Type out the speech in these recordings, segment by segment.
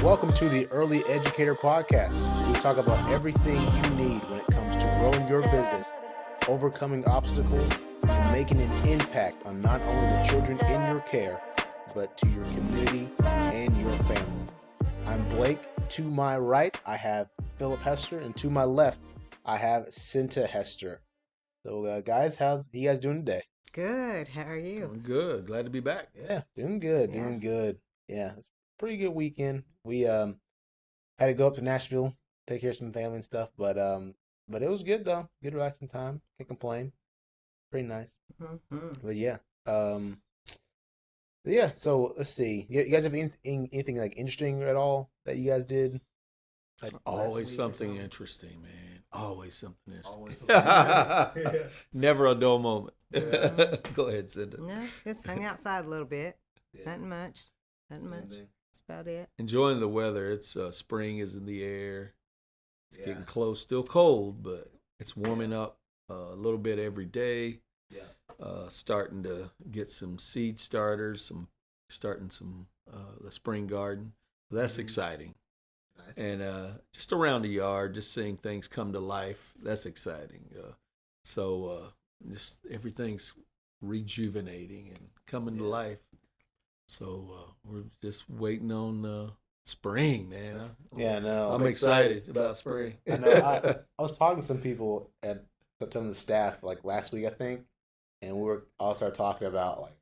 Welcome to the Early Educator Podcast. We talk about everything you need when it comes to growing your business, overcoming obstacles, and making an impact on not only the children in your care, but to your community and your family. I'm Blake. To my right, I have Philip Hester, and to my left, I have Cinta Hester. So, guys, how's you guys doing today? Good. How are you? Doing good. Glad to be back. Yeah, doing good, Yeah. doing good. Yeah, it's a pretty good weekend. We had to go up to Nashville, take care of some family and stuff, but it was good though. Good relaxing time. Can't complain. Pretty nice. Mm-hmm. But yeah. So let's see. You guys have anything like interesting at all that you guys did? Like last Always week or something interesting, man. Always something interesting. Always something new. Never a dull moment. Yeah. Go ahead, Cinda. No, just hung outside a little bit. Yeah. Nothing much. Nothing Same much. thing. That's about it. Enjoying the weather. It's spring is in the air. It's Yeah. getting close. Still cold, but it's warming up a little bit every day. Yeah. Starting to get some seed starters. Starting the spring garden. So that's exciting. Nice. And just around the yard, just seeing things come to life. That's exciting. Just everything's rejuvenating and coming to life. So we're just waiting on spring, man. Yeah, no. I'm excited about spring. I know. I was talking to some people at some of the staff like last week, I think, and we were all started talking about like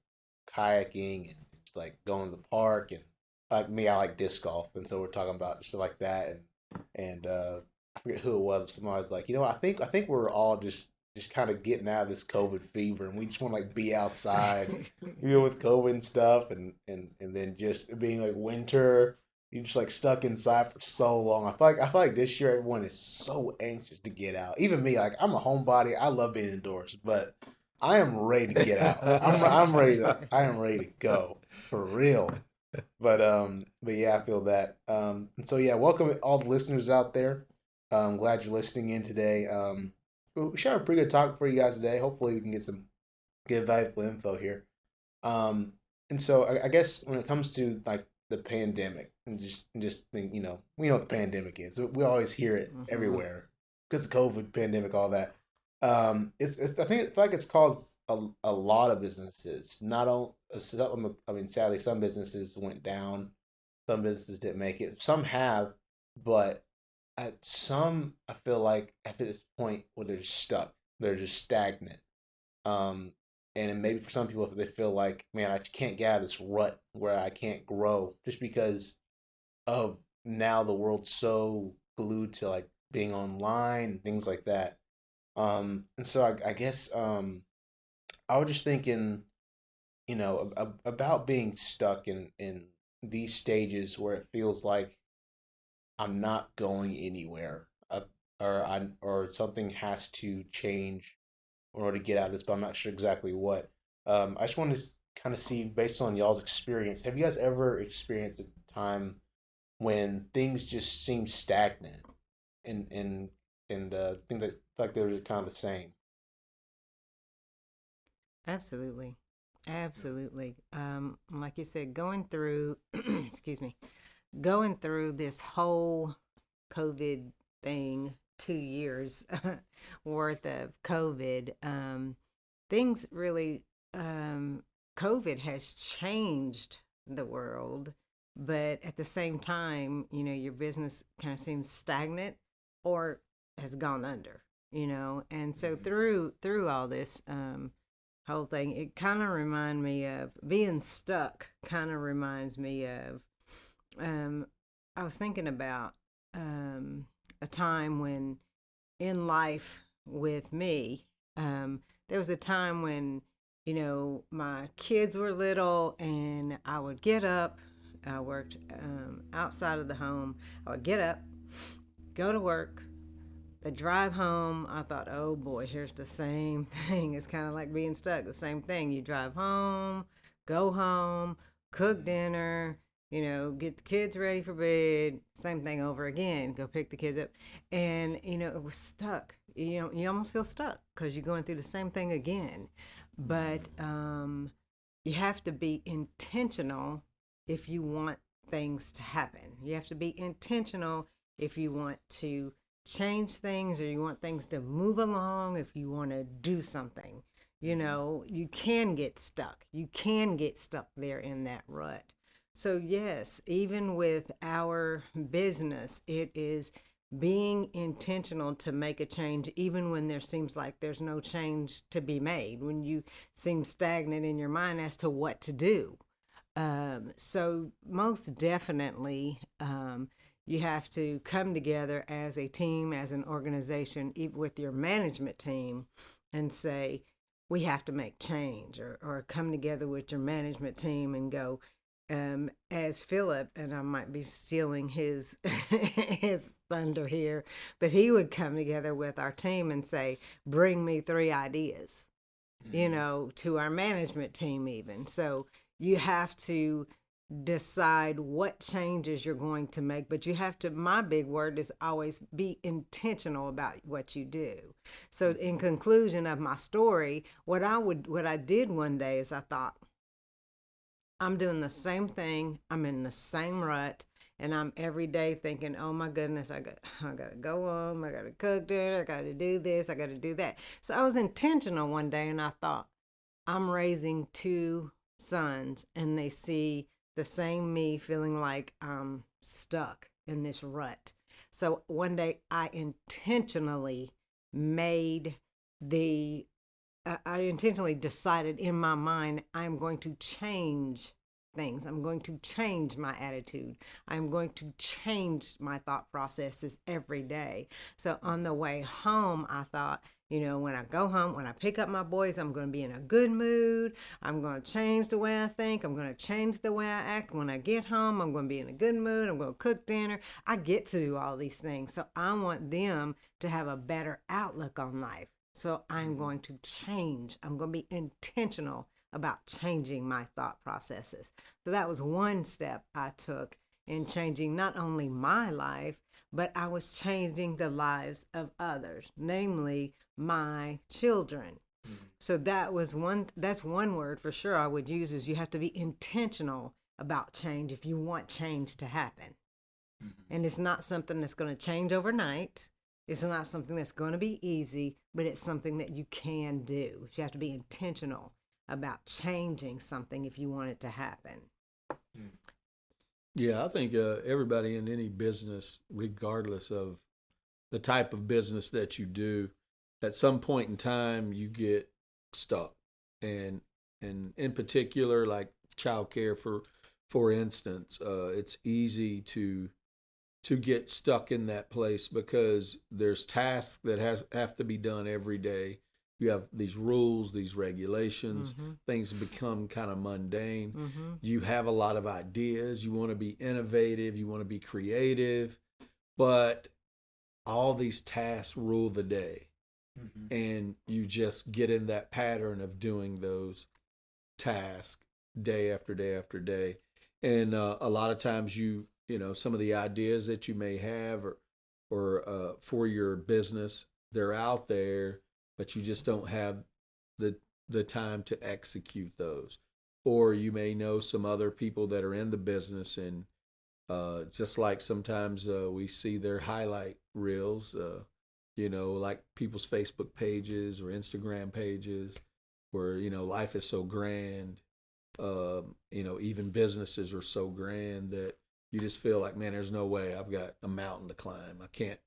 kayaking and just like going to the park, and like me, I like disc golf, and so we're talking about stuff like that, and I forget who it was, but somebody was like, I think we're all just kind of getting out of this COVID fever, and we just want to like be outside, with COVID and stuff, and then just being like winter. You're just like stuck inside for so long. I feel like this year everyone is so anxious to get out. Even me, like I'm a homebody. I love being indoors, but I am ready to get out. I'm ready to go for real. But yeah, I feel that. And so yeah, welcome all the listeners out there. I'm glad you're listening in today. We should have a pretty good talk for you guys today. Hopefully we can get some good valuable info here. And so I guess when it comes to like the pandemic and just think, we know what the pandemic is. We always hear it everywhere because of COVID, pandemic, all that. I feel like it's caused a lot of businesses. Not only, sadly, some businesses went down, some businesses didn't make it. Some have, but at some, I feel like at this point where they're stuck, they're just stagnant. And maybe for some people, if they feel like, man, I can't get out of this rut where I can't grow just because of now the world's so glued to like being online and things like that. And so I guess I was just thinking, about being stuck in these stages where it feels like I'm not going anywhere, or something has to change in order to get out of this, but I'm not sure exactly what. I just want to kind of see, based on y'all's experience, have you guys ever experienced a time when things just seem stagnant and things that like they were just kind of the same? Absolutely. Like you said, going through, excuse me, going through this whole COVID thing, 2 years worth of COVID, things really, COVID has changed the world, but at the same time, your business kind of seems stagnant or has gone under, and so through all this whole thing, it kind of reminds me of being stuck. Kind of reminds me of, I was thinking about a time when in life with me, there was a time when, my kids were little and I would get up. I worked outside of the home. I would get up, go to work. The drive home, I thought, oh boy, here's the same thing. It's kind of like being stuck. The same thing. You drive home, go home, cook dinner, get the kids ready for bed. Same thing over again. Go pick the kids up. And, it was stuck. You almost feel stuck because you're going through the same thing again. But you have to be intentional if you want things to happen. You have to be intentional if you want to change things or you want things to move along, if you want to do something. You know, you can get stuck. You can get stuck there in that rut. So, yes, even with our business, it is being intentional to make a change, even when there seems like there's no change to be made, when you seem stagnant in your mind as to what to do. So, most definitely, you have to come together as a team, as an organization, with your management team, and say, we have to make change, or come together with your management team and go, as Philip, and I might be stealing his his thunder here, but he would come together with our team and say, bring me 3 ideas, you know, to our management team even. So you have to decide what changes you're going to make, but you have to, my big word is always be intentional about what you do. So in conclusion of my story, what I did one day is I thought, I'm doing the same thing, I'm in the same rut, and I'm every day thinking, oh my goodness, I got to go home, I got to cook dinner, I got to do this, I got to do that. So I was intentional one day, and I thought, I'm raising 2 sons, and they see the same me feeling like I'm stuck in this rut. So one day I intentionally decided in my mind, I'm going to change things. I'm going to change my attitude. I'm going to change my thought processes every day. So on the way home, I thought, you know, when I go home, when I pick up my boys, I'm going to be in a good mood. I'm going to change the way I think. I'm going to change the way I act. When I get home, I'm going to be in a good mood. I'm going to cook dinner. I get to do all these things. So I want them to have a better outlook on life. So I'm going to change. I'm going to be intentional about changing my thought processes. So that was one step I took in changing not only my life, but I was changing the lives of others, namely my children. So that's one word for sure I would use, is you have to be intentional about change if you want change to happen. And it's not something that's going to change overnight. It's not something that's going to be easy, but it's something that you can do. You have to be intentional about changing something if you want it to happen. Yeah, I think everybody in any business, regardless of the type of business that you do, at some point in time you get stuck. And in particular, like childcare, for instance, it's easy to get stuck in that place because there's tasks that have to be done every day. You have these rules, these regulations, things become kind of mundane. You have a lot of ideas. You want to be innovative. You want to be creative. But all these tasks rule the day. And you just get in that pattern of doing those tasks day after day after day. And a lot of times you know, some of the ideas that you may have or for your business, they're out there, but you just don't have the time to execute those. Or you may know some other people that are in the business, and just like sometimes we see their highlight reels, you know, like people's Facebook pages or Instagram pages, where, you know, life is so grand. You know, even businesses are so grand that you just feel like, man, there's no way, I've got a mountain to climb. I can't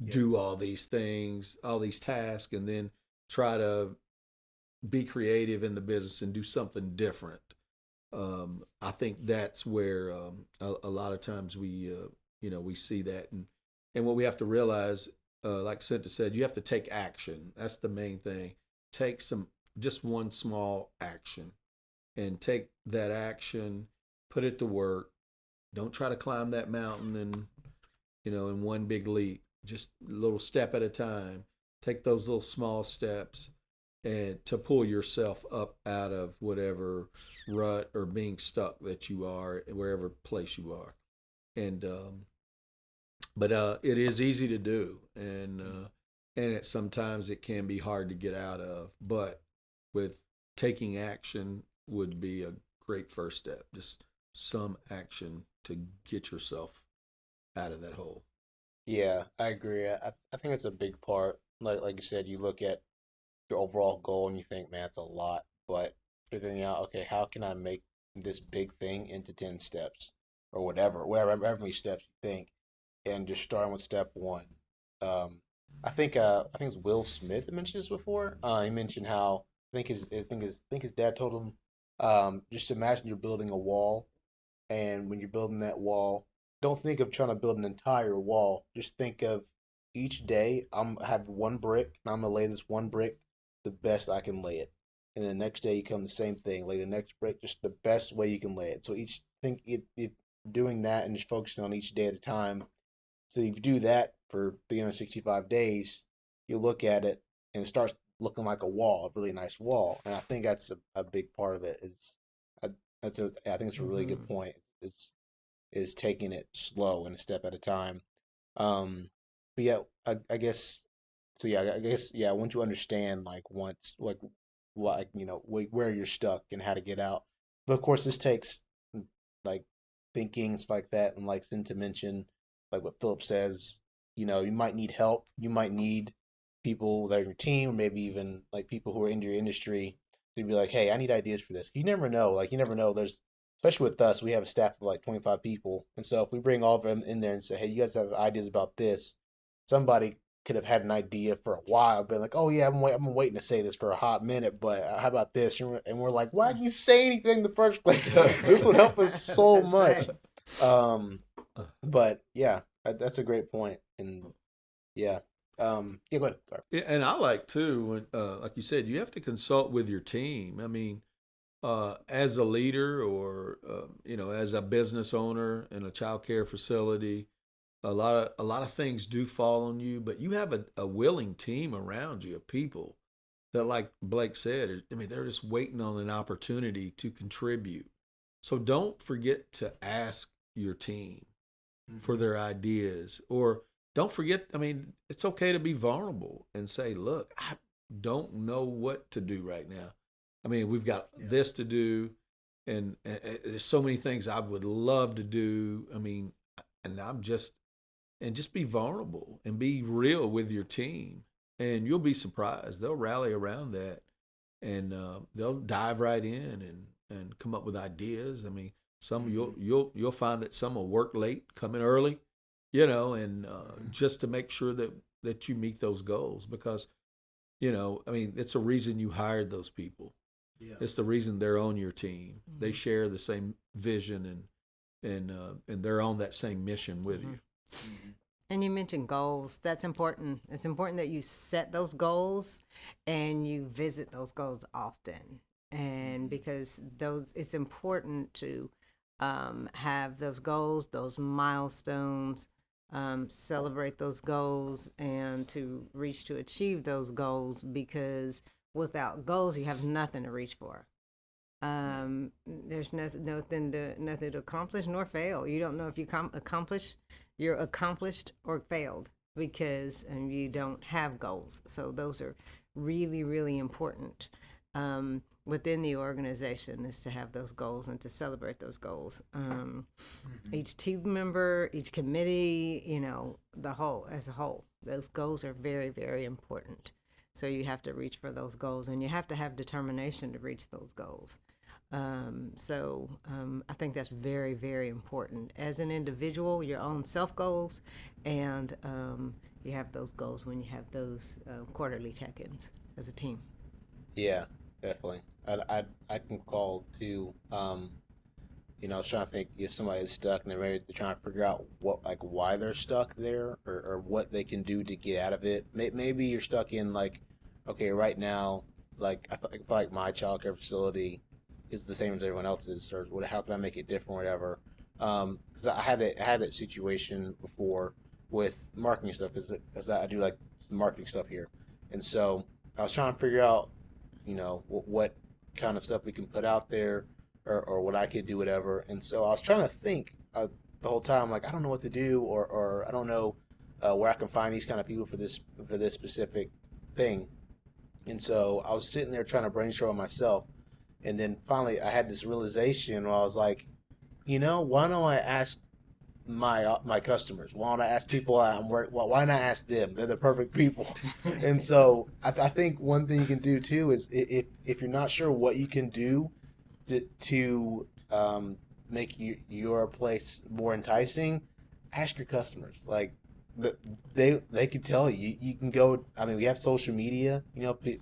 do all these things, all these tasks, and then try to be creative in the business and do something different. I think that's where a lot of times we, you know, we see that. And what we have to realize, like Cinta said, you have to take action. That's the main thing. Take just one small action, and take that action, put it to work. Don't try to climb that mountain and, you know, in one big leap. Just a little step at a time. Take those little small steps and to pull yourself up out of whatever rut or being stuck that you are, wherever place you are. And but it is easy to do, and sometimes it can be hard to get out of. But with taking action would be a great first step. Just some action to get yourself out of that hole. Yeah, I agree. I think it's a big part. Like you said, you look at your overall goal and you think, man, it's a lot. But figuring out, okay, how can I make this big thing into 10 steps or whatever many steps you think, and just starting with step one. Um, I think it's Will Smith that mentioned this before. He mentioned how I think his dad told him, just imagine you're building a wall, and when you're building that wall, don't think of trying to build an entire wall. Just think of each day, I have one brick, and I'm gonna lay this one brick the best I can lay it. And the next day you come the same thing, lay the next brick just the best way you can lay it. So each think it doing that and just focusing on each day at a time. So if you do that for 365 days, you look at it and it starts looking like a wall, a really nice wall. And I think that's a big part of it. I, I think it's a really Mm-hmm. good point. Is taking it slow and a step at a time. But yeah, I guess so. Yeah, I guess yeah. Once you understand like once like what where you're stuck and how to get out. But of course, this takes like thinking and stuff like that, and like Cinta mentioned, like what Philip says. You might need help. You might need people that are in your team, or maybe even like people who are in your industry to be like, hey, I need ideas for this. You never know. Like you never know. There's especially with us, we have a staff of like 25 people. And so if we bring all of them in there and say, hey, you guys have ideas about this, somebody could have had an idea for a while, been like, oh, yeah, I've been waiting to say this for a hot minute, but how about this? And we're like, why didn't you say anything in the first place? This would help us so That's much. right. But yeah, that's a great point. And yeah. Yeah, go ahead. Sorry. Yeah, and I like too when, like you said, you have to consult with your team. I mean, as a leader or as a business owner in a child care facility, a lot of things do fall on you, but you have a willing team around you of people that, like Blake said, I mean, they're just waiting on an opportunity to contribute. So don't forget to ask your team for their ideas, or don't forget, I mean, it's okay to be vulnerable and say, look, I don't know what to do right now. I mean, we've got this to do, and there's so many things I would love to do. I mean, and just be vulnerable and be real with your team, and you'll be surprised. They'll rally around that, and they'll dive right in and come up with ideas. I mean, some you'll find that some will work late, come in early, and just to make sure that you meet those goals, because I mean, it's a reason you hired those people. Yeah. It's the reason they're on your team. They share the same vision, and they're on that same mission with you. And you mentioned goals. That's important. It's important that you set those goals and you visit those goals often. And because it's important to have those goals, those milestones, celebrate those goals, and to achieve those goals, because without goals, you have nothing to reach for. There's nothing to accomplish nor fail. You don't know if you're accomplished or failed, because you don't have goals. So those are really, really important within the organization, is to have those goals and to celebrate those goals. Each team member, each committee, as a whole, those goals are very, very important. So you have to reach for those goals, and you have to have determination to reach those goals. I think that's very, very important. As an individual, your own self goals, and you have those goals when you have those quarterly check-ins as a team. Yeah, definitely. I can call too. I was trying to think if somebody is stuck and they're trying to figure out why they're stuck there, or what they can do to get out of it. Maybe you're stuck in like, okay, right now, like I feel like my childcare facility is the same as everyone else's, or how can I make it different, or whatever. Because I had that situation before with marketing stuff, because I do like some marketing stuff here, and so I was trying to figure out, what kind of stuff we can put out there, or what I could do, whatever. And so I was trying to think the whole time, like I don't know what to do, or I don't know where I can find these kind of people for this specific thing. And so I was sitting there trying to brainstorm myself, and then finally I had this realization where I was like, why don't I ask my customers? Why don't I ask people I'm work? Why not ask them? They're the perfect people. And so I think one thing you can do too is if you're not sure what you can do to make your place more enticing, ask your customers. Like they can tell you. You can go. I mean, we have social media.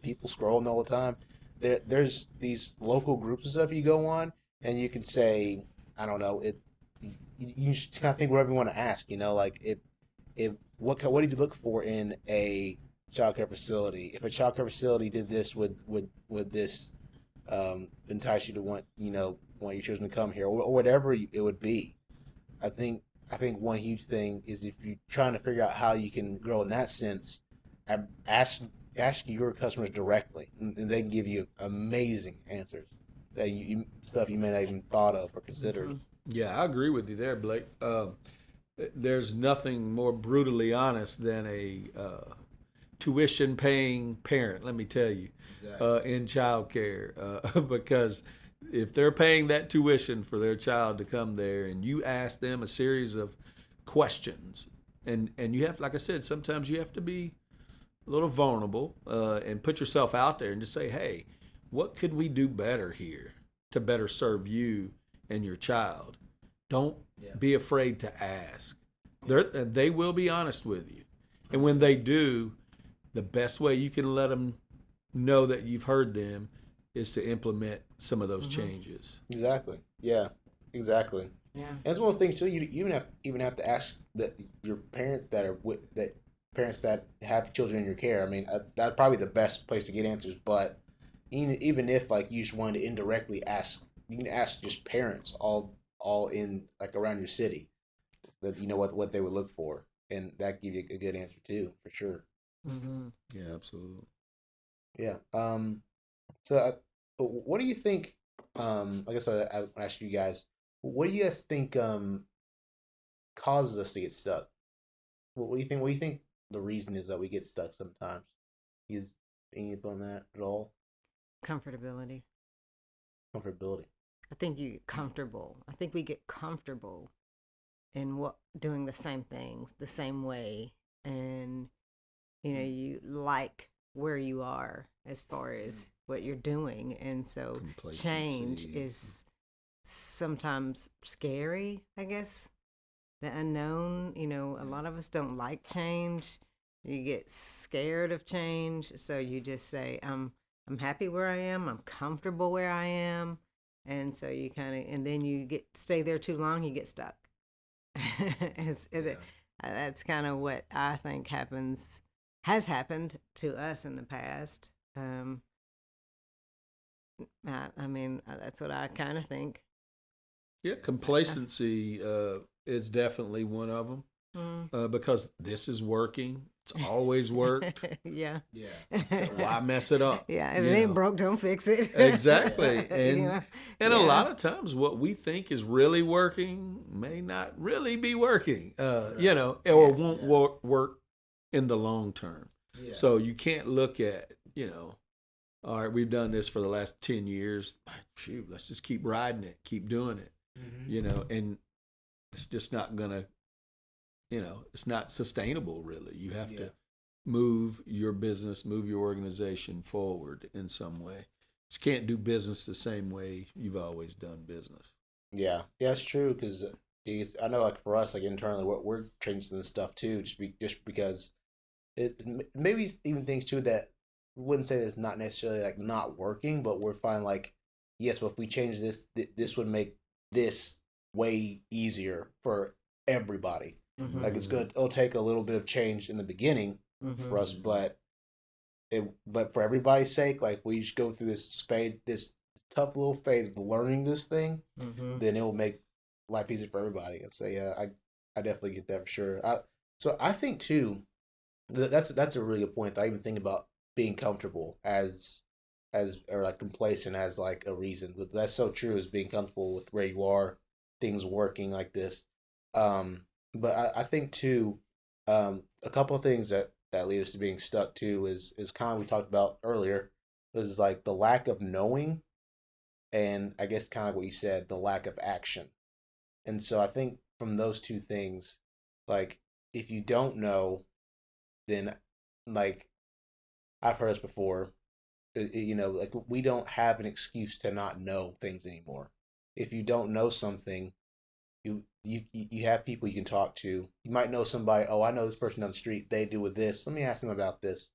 People scrolling all the time. There's these local groups and stuff you go on, and you can say, I don't know, you just kind of think whatever you want to ask. Like if what do you look for in a childcare facility? If a childcare facility did this, would this entice you to want your children to come here, or whatever it would be. I think one huge thing is if you're trying to figure out how you can grow in that sense, ask your customers directly, and they can give you amazing answers that stuff you may not even thought of or considered. Mm-hmm. Yeah, I agree with you there, Blake. There's nothing more brutally honest than a tuition-paying parent. Let me tell you, Exactly. in childcare, because if they're paying that tuition for their child to come there, and you ask them a series of questions, and you have, like I said, sometimes you have to be a little vulnerable and put yourself out there and just say, hey, what could we do better here to better serve you and your child? Don't be afraid to ask. They will be honest with you. And when they do, the best way you can let them know that you've heard them is to implement some of those changes. Exactly. Yeah. Exactly. Yeah. And it's one of those things too. You even have to ask that your parents that parents that have children in your care. I mean, that's probably the best place to get answers. But even if like you just wanted to indirectly ask, you can ask just parents all in like around your city that what they would look for, and that give you a good answer too, for sure. Mm-hmm. Yeah, absolutely. Yeah. So, what do you think? I guess I'll ask you guys. What do you guys think causes us to get stuck? What do you think? What do you think the reason is that we get stuck sometimes? Is any on that at all? Comfortability. Comfortability. I think you get comfortable. I think we get comfortable in doing the same things the same way, and you like where you are as far as what you're doing, and so change is sometimes scary, I guess. The unknown, a lot of us don't like change. You get scared of change, so you just say, I'm happy where I am, I'm comfortable where I am. And so you kind of, and then you stay there too long, you get stuck. That's kind of what I think has happened to us in the past. I mean, that's what I kind of think. Yeah, complacency is definitely one of them because this is working. It's always worked. Yeah. So why mess it up? Yeah, if it ain't broke, don't fix it. Exactly. And a lot of times what we think is really working may not really be working, or won't work in the long term. Yeah. So you can't look at, all right, we've done this for the last 10 years. Shoot, let's just keep riding it, keep doing it, and it's just not going to, it's not sustainable, really. You have to move your business, move your organization forward in some way. You can't do business the same way you've always done business. Yeah, it's true because I know, like for us, like internally, we're changing this stuff too, just because it maybe even things too that we wouldn't say it's not necessarily like not working, but we're finding like, yes, but if we change this, this would make this way easier for everybody. Mm-hmm. Like it'll take a little bit of change in the beginning for us, but for everybody's sake, like we just go through this tough little phase of learning this thing, then it will make life easier for everybody. And so I definitely get that for sure. So I think too that's a really good point. I even think about being comfortable as or like complacent as like a reason, but that's so true, as being comfortable with where you are, things working like this. But I think too, a couple of things that lead us to being stuck too is kind of we talked about earlier, is like the lack of knowing, and I guess kind of what you said, the lack of action. And so I think from those two things, like if you don't know, then like I've heard this before, like we don't have an excuse to not know things anymore. If you don't know something, you have people you can talk to. You might know somebody, oh, I know this person down the street, they do with this. Let me ask them about this.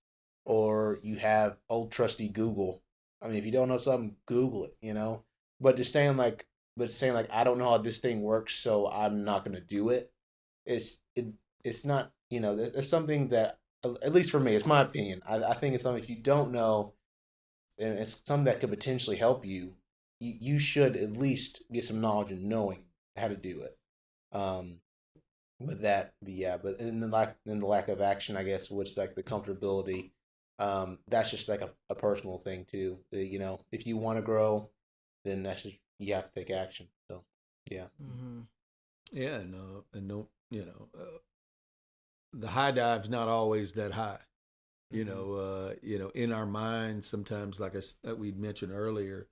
Or you have old trusty Google. I mean, if you don't know something, Google it. But just saying like I don't know how this thing works, so I'm not gonna do it. It's not, it's something that, at least for me, it's my opinion. I think it's something if you don't know, and it's something that could potentially help you, you should at least get some knowledge in knowing how to do it. Um, but in the lack of action, I guess, which like the comfortability, that's just like a personal thing too. If you want to grow, then that's just you have to take action. So, yeah. Mm-hmm. Yeah, and don't the high dive's not always that high. In our minds sometimes, like we mentioned earlier,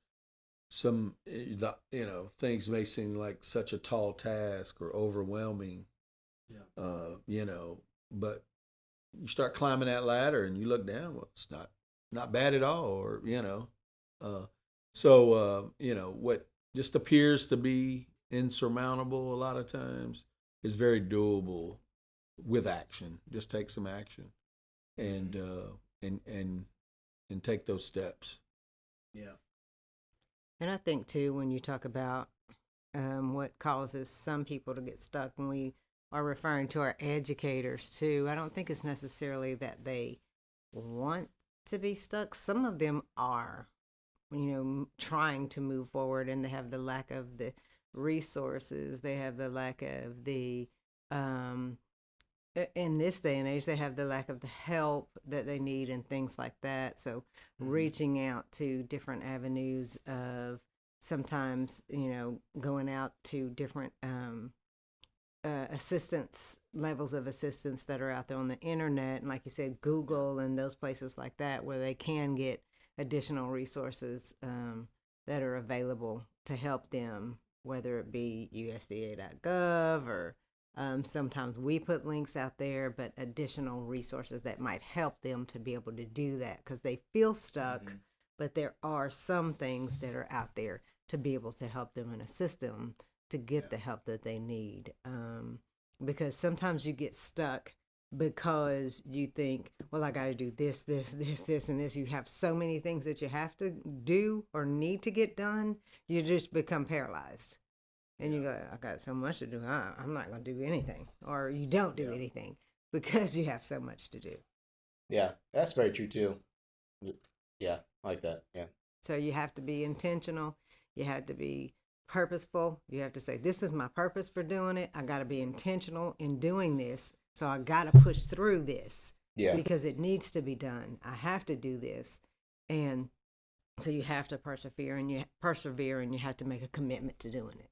things may seem like such a tall task or overwhelming. But you start climbing that ladder and you look down, well, it's not bad at all, or what just appears to be insurmountable a lot of times is very doable with action. Just take some action and take those steps. Yeah. And I think too, when you talk about what causes some people to get stuck, when we are referring to our educators too, I don't think it's necessarily that they want to be stuck. Some of them are, trying to move forward, and they have the lack of the resources. They have the lack of the, in this day and age, they have the lack of the help that they need and things like that. So reaching out to different avenues of sometimes, going out to different levels of assistance that are out there on the internet. And like you said, Google and those places like that, where they can get additional resources that are available to help them, whether it be USDA.gov or sometimes we put links out there, but additional resources that might help them to be able to do that, because they feel stuck, but there are some things that are out there to be able to help them and assist them to get the help that they need. Because sometimes you get stuck because you think, well, I got to do this, and this. You have so many things that you have to do or need to get done. You just become paralyzed. And you go, I got so much to do. I'm not going to do anything. Or you don't do anything because you have so much to do. Yeah, that's very true too. Yeah, I like that. Yeah. So you have to be intentional. You have to be purposeful. You have to say, this is my purpose for doing it. I got to be intentional in doing this. So I got to push through this because it needs to be done. I have to do this. And so you have to persevere and you have to make a commitment to doing it.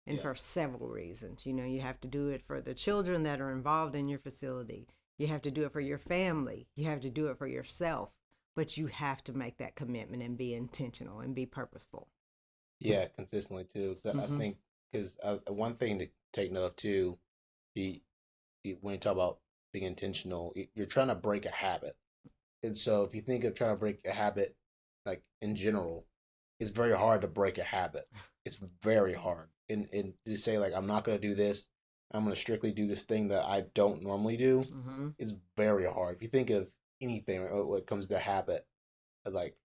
And for several reasons. You have to do it for the children that are involved in your facility. You have to do it for your family. You have to do it for yourself. But you have to make that commitment and be intentional and be purposeful. Yeah, consistently too. I think because one thing to take note of too, when you talk about being intentional, you're trying to break a habit. And so if you think of trying to break a habit, like in general, it's very hard to break a habit. It's very hard. And to say like, I'm not going to do this, I'm going to strictly do this thing that I don't normally do, is very hard. If you think of anything when it comes to habit, like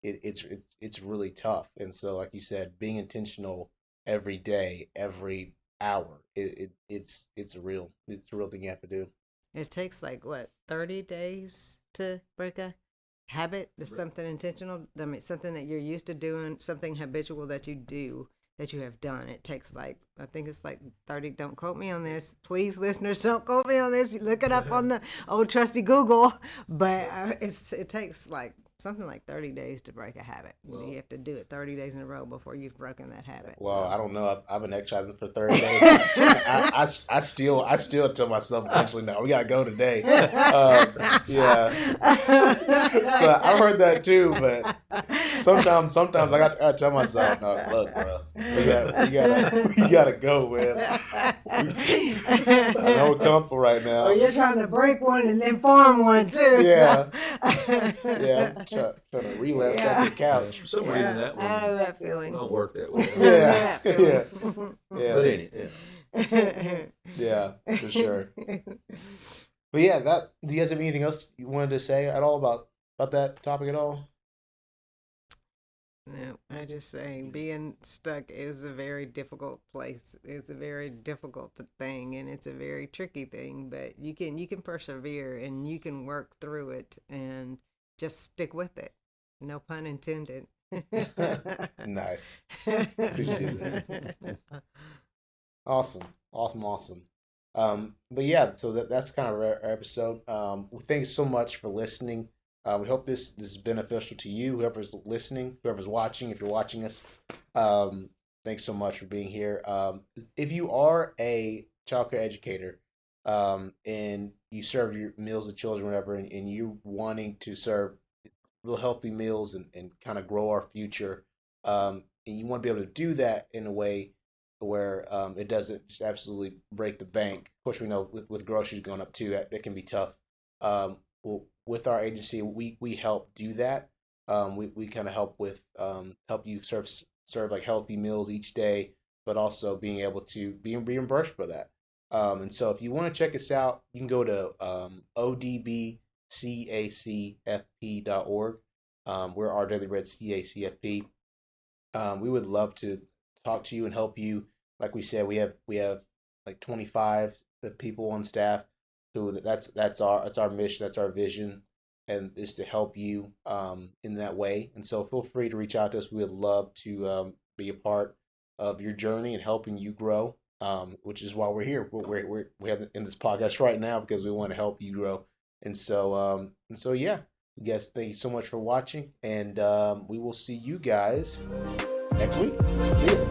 it's really tough. And so, like you said, being intentional every day, every hour, it's a real thing you have to do. It takes 30 days to break a habit. There's something intentional. I mean, something that you're used to doing, something habitual that you do, that you have done. It takes I think it's 30. Don't quote me on this, please, listeners. Don't quote me on this. Look it up on the old trusty Google. But it takes something like 30 days to break a habit. Well, you have to do it 30 days in a row before you've broken that habit. Well, I don't know. I've been exercising for 30 days. I still tell myself potentially, no, we gotta go today. Yeah. So I've heard that too, but sometimes I got to tell myself, no, look, bro, we gotta go, man. I know we're comfortable right now. Well, you're trying to break one and then form one too. Yeah. So. Yeah, I'm trying to relapse back to the couch. For some reason, that one I know that feeling. don't work that way. Yeah, That yeah, feeling. yeah. But anyway, Yeah, for sure. But yeah, do you guys have anything else you wanted to say at all about that topic at all? No, I just say being stuck is a very difficult place. It's a very difficult thing, and it's a very tricky thing. But you can persevere and you can work through it and just stick with it. No pun intended. Nice. Appreciate that. Awesome. But yeah, so that's kind of our episode. Thanks so much for listening. We hope this is beneficial to you, whoever's listening, whoever's watching. If you're watching us, thanks so much for being here. If you are a childcare educator, and you serve your meals to children, whatever, and you wanting to serve real healthy meals and kind of grow our future, and you want to be able to do that in a way where it doesn't just absolutely break the bank. Of course, we know with groceries going up too, that can be tough. Well, with our agency, we help do that. We kind of help with help you serve like healthy meals each day, but also being able to be reimbursed for that. And so if you want to check us out, you can go to odbcacfp.org. We're Our Daily Bread CACFP. We would love to talk to you and help you. Like we said, we have like 25 people on staff who that's our mission, that's our vision, and is to help you in that way. And so feel free to reach out to us. We would love to be a part of your journey and helping you grow, which is why we're here. We have in this podcast right now because we want to help you grow. And so yeah, guys, thank you so much for watching, and we will see you guys next week. See ya.